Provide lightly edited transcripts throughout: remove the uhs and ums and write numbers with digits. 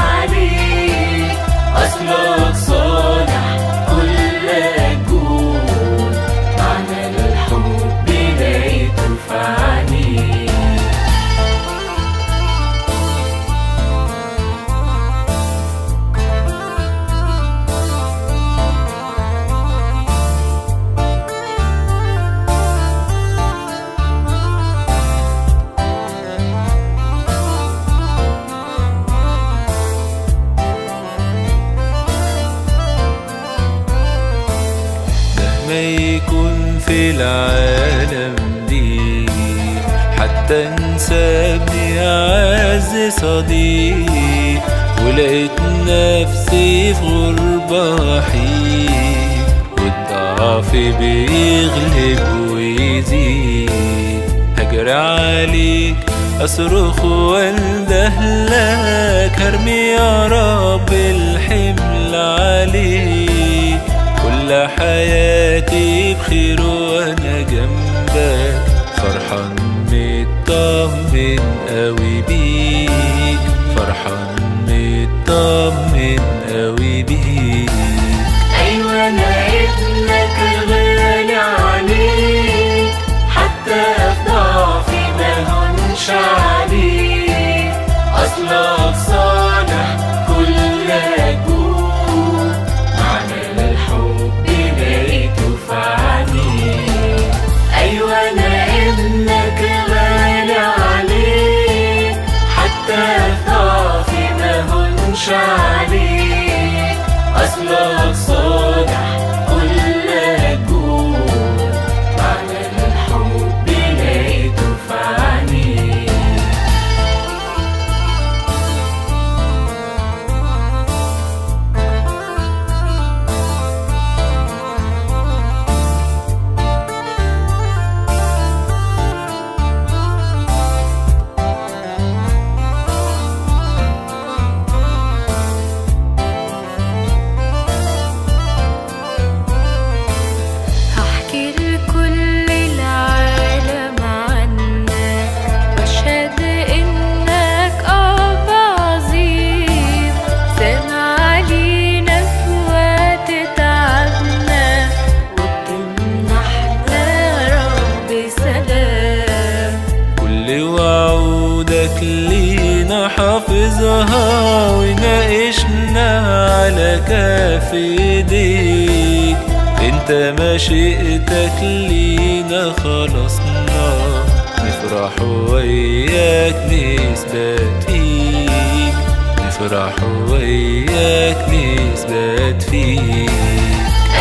عليك، أصلك صالح كلك جود، معنى الحب لقيته في عينيك. ما يكون في العالم ليك حتى انسابني أعز صديق، ولقيت نفسي في غربة وحيد، والضعف بيغلب ويزيد. هجري عليك أصرخ واندهلك، هرمي يا رب الحمل عليك، كل حياتي بخير وانا جنبك، فرحان مطمن قوي بيك، فرحان مطمن قوي بيك. أيوة أنا ابنك غالي عليك، حتى في ضعفي ما هونش عليك، أصلك صالح كلك جود، معنى الحب لقيته في عينيك. أيوة أنا ابنك غالي عليك، حتى في ضعفي ما هونش عليك، أصلك صالح كلك جود، معنى الحب لقيته في عينيك. لينا حافظها وناقشنا على كف ايديك، انت مشيئتك لينا خلصنا، نفرح وياك نثبت فيك، نفرح وياك نثبت فيك.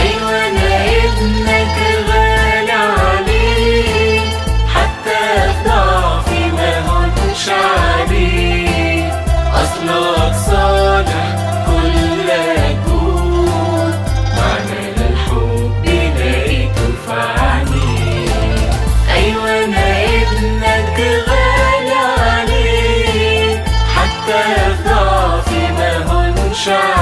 أيوة أنا ابنك غالي عليك، حتى في ضعفي ما هونش عليك، أصلك صالح كلك جود، معنى الحب لقيته في عينيك. أيوة أنا ابنك غالي عليك، حتى في ضعفي ما هونش عليك،